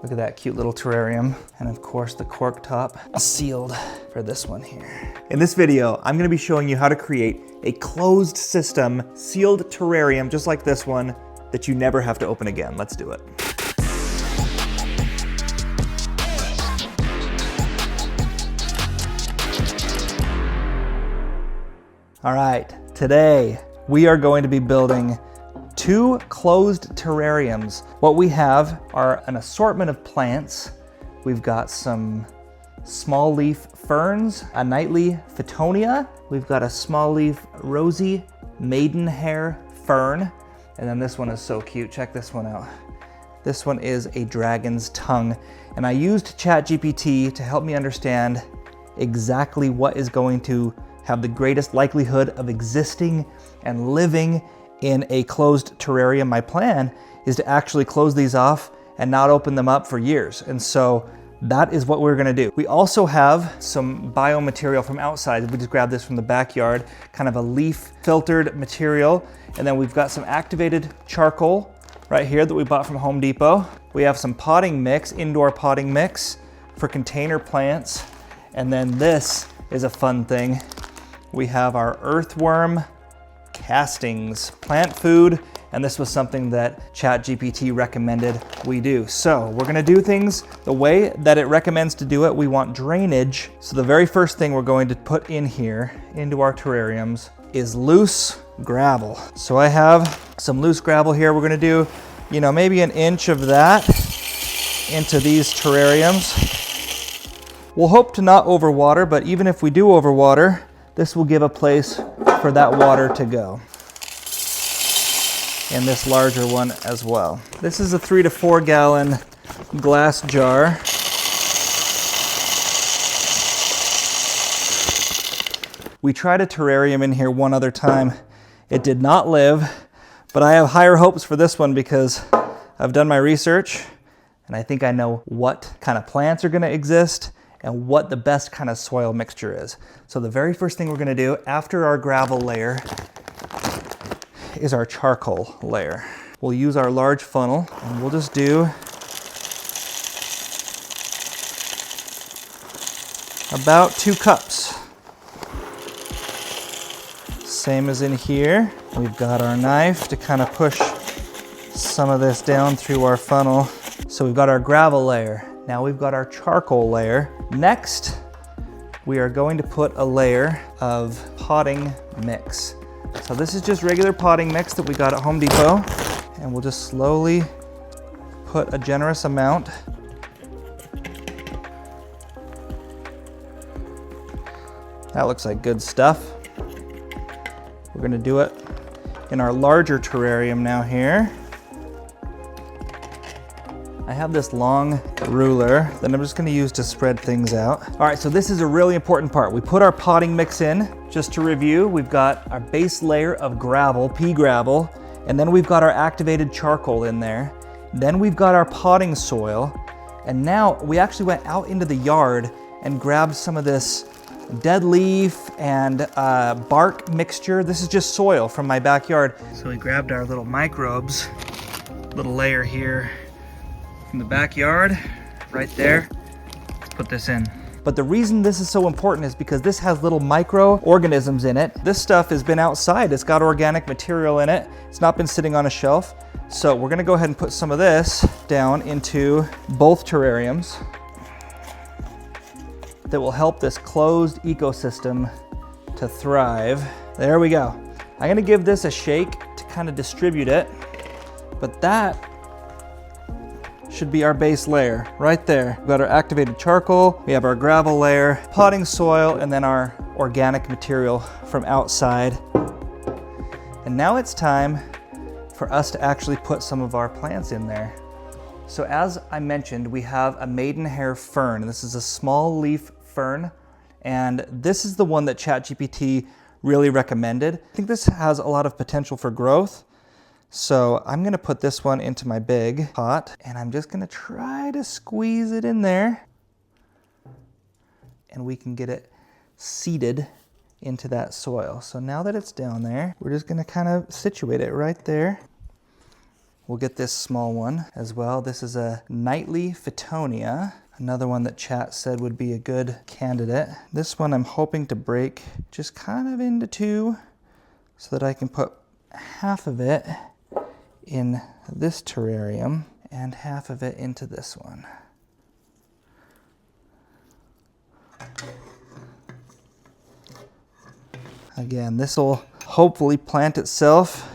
Look at that cute little terrarium. And of course the cork top sealed for this one here. In this video, I'm gonna be showing you how to create a closed system sealed terrarium just like this one that you never have to open again. Let's do it. All right, today we are going to be building 2 closed terrariums. What we have are an assortment of plants. We've got some small leaf ferns, a nightly fittonia. We've got a small leaf rosy maidenhair fern. And then this one is so cute. Check this one out. This one is a dragon's tongue. And I used ChatGPT to help me understand exactly what is going to have the greatest likelihood of existing and living in a closed terrarium. My plan is to actually close these off and not open them up for years. And so that is what we're gonna do. We also have some biomaterial from outside. We just grabbed this from the backyard, kind of a leaf filtered material. And then we've got some activated charcoal right here that we bought from Home Depot. We have some potting mix, indoor potting mix for container plants. And then this is a fun thing. We have our Earthworm castings, plant food, and this was something that ChatGPT recommended we do. So we're gonna do things the way that it recommends to do it. We want drainage. So the very first thing we're going to put in here into our terrariums is loose gravel. So I have some loose gravel here. We're gonna do, maybe 1 inch of that into these terrariums. We'll hope to not overwater, but even if we do overwater, this will give a place for that water to go. And this larger one as well. This is a 3 to 4 gallon glass jar. We tried a terrarium in here one other time. It did not live, but I have higher hopes for this one because I've done my research and I think I know what kind of plants are gonna exist and what the best kind of soil mixture is. So the very first thing we're gonna do after our gravel layer is our charcoal layer. We'll use our large funnel and we'll just do about 2 cups. Same as in here. We've got our knife to kind of push some of this down through our funnel. So we've got our gravel layer. Now we've got our charcoal layer. Next, we are going to put a layer of potting mix. So this is just regular potting mix that we got at Home Depot. And we'll just slowly put a generous amount. That looks like good stuff. We're gonna do it in our larger terrarium now here. I have this long ruler that I'm just gonna use to spread things out. All right, so this is a really important part. We put our potting mix in. Just to review, we've got our base layer of gravel, pea gravel, and then we've got our activated charcoal in there. Then we've got our potting soil. And now we actually went out into the yard and grabbed some of this dead leaf and bark mixture. This is just soil from my backyard. So we grabbed our little microbes, little layer here from the backyard, right there. Let's put this in. But the reason this is so important is because this has little microorganisms in it. This stuff has been outside. It's got organic material in it. It's not been sitting on a shelf. So we're gonna go ahead and put some of this down into both terrariums. That will help this closed ecosystem to thrive. There we go. I'm gonna give this a shake to kind of distribute it, but that should be our base layer right there. We've got our activated charcoal, we have our gravel layer, potting soil, and then our organic material from outside. And now it's time for us to actually put some of our plants in there. So as I mentioned, we have a maidenhair fern. This is a small leaf fern, and this is the one that ChatGPT really recommended. I think this has a lot of potential for growth. So I'm gonna put this one into my big pot, and I'm just gonna try to squeeze it in there, and we can get it seeded into that soil. So now that it's down there, we're just gonna kind of situate it right there. we'll get this small one as well. This is a nightly fittonia, another one that chat said would be a good candidate. This one I'm hoping to break just kind of into two so that I can put half of it in this terrarium and half of it into this one. Again, this will hopefully plant itself,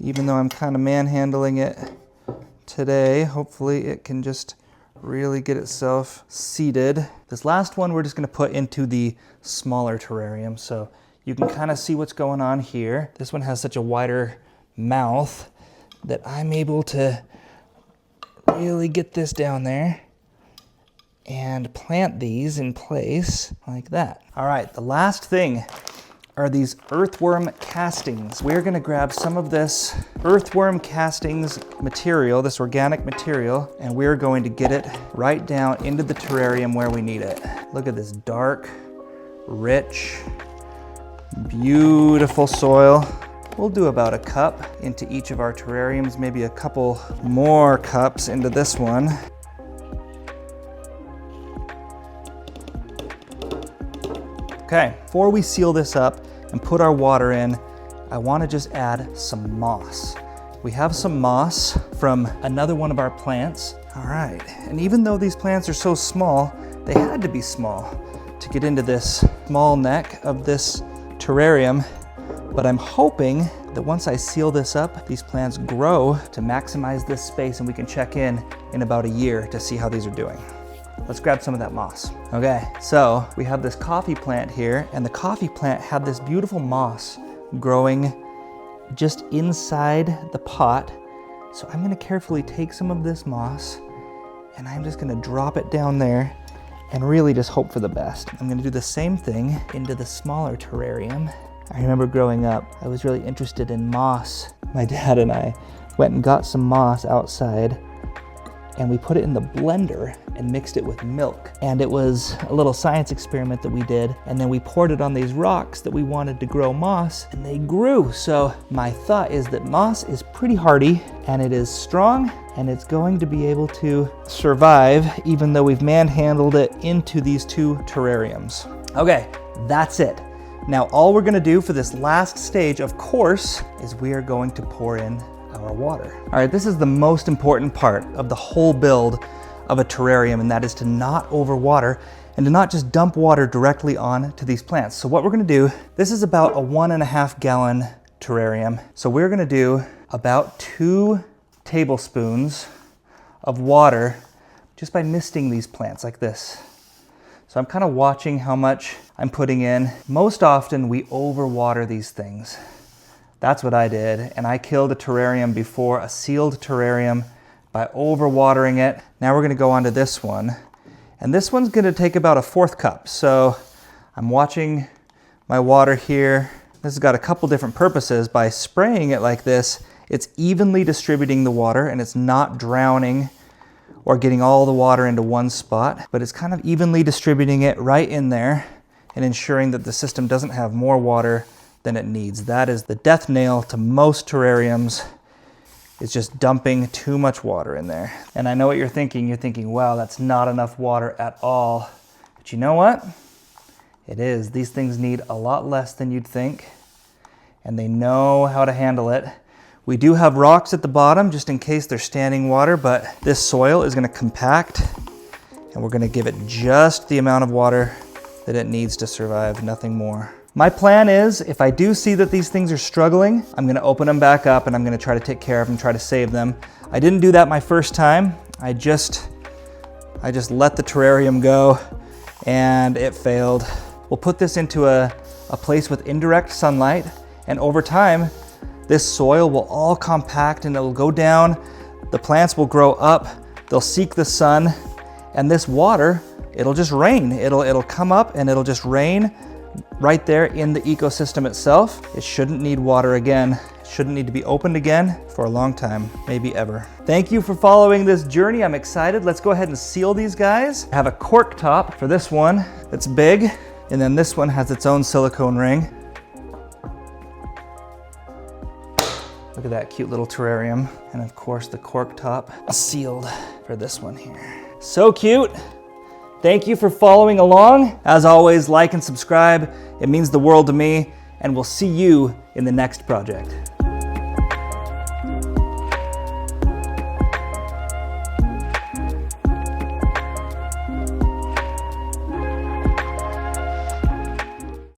even though I'm kind of manhandling it today. Hopefully it can just really get itself seated. This last one we're just going to put into the smaller terrarium, so you can kind of see what's going on here. This one has such a wider mouth that I'm able to really get this down there and plant these in place like that. All right, the last thing are these earthworm castings. We're gonna grab some of this earthworm castings material, this organic material, and we're going to get it right down into the terrarium where we need it. Look at this dark, rich, beautiful soil. We'll do about a cup into each of our terrariums, maybe a couple more cups into this one. Okay, before we seal this up and put our water in, I want to just add some moss. We have some moss from another one of our plants. All right, and even though these plants are so small, they had to be small to get into this small neck of this terrarium. But I'm hoping that once I seal this up, these plants grow to maximize this space and we can check in about a year to see how these are doing. Let's grab some of that moss. Okay, so we have this coffee plant here, and the coffee plant had this beautiful moss growing just inside the pot. So I'm gonna carefully take some of this moss and I'm just gonna drop it down there and really just hope for the best. I'm gonna do the same thing into the smaller terrarium. I remember growing up, I was really interested in moss. My dad and I went and got some moss outside and we put it in the blender and mixed it with milk. And it was a little science experiment that we did. And then we poured it on these rocks that we wanted to grow moss, and they grew. So my thought is that moss is pretty hardy and it is strong and it's going to be able to survive even though we've manhandled it into these two terrariums. Okay, that's it. Now all we're gonna do for this last stage, of course, is we are going to pour in our water. All right, this is the most important part of the whole build of a terrarium, and that is to not overwater and to not just dump water directly on to these plants. So what we're gonna do, this is about a 1.5 gallon terrarium. So we're gonna do about 2 tablespoons of water just by misting these plants like this. So I'm kind of watching how much I'm putting in. Most often we overwater these things. That's what I did, and I killed a terrarium before, a sealed terrarium, by overwatering it. Now we're gonna go on to this one, and this one's gonna take about a 1/4 cup. So I'm watching my water here. This has got a couple different purposes. By spraying it like this, it's evenly distributing the water and it's not drowning or getting all the water into one spot, but it's kind of evenly distributing it right in there and ensuring that the system doesn't have more water than it needs. That is the death nail to most terrariums. It's just dumping too much water in there. And I know what you're thinking. You're thinking, wow, that's not enough water at all. But you know what? It is. These things need a lot less than you'd think, and they know how to handle it. We do have rocks at the bottom just in case they're standing water, but this soil is gonna compact and we're gonna give it just the amount of water that it needs to survive, nothing more. My plan is, if I do see that these things are struggling, I'm gonna open them back up and I'm gonna try to take care of them, try to save them. I didn't do that my first time. I just let the terrarium go and it failed. We'll put this into a place with indirect sunlight, and over time, this soil will all compact and it'll go down. The plants will grow up, they'll seek the sun, and this water, it'll just rain. It'll come up and it'll just rain right there in the ecosystem itself. It shouldn't need water again. It shouldn't need to be opened again for a long time, maybe ever. Thank you for following this journey. I'm excited. Let's go ahead and seal these guys. I have a cork top for this one that's big, and then this one has its own silicone ring. Look Look at that cute little terrarium. And of course the cork top sealed for this one here. So cute. Thank you for following along. As always, like and subscribe. It means the world to me, and we'll see you in the next project.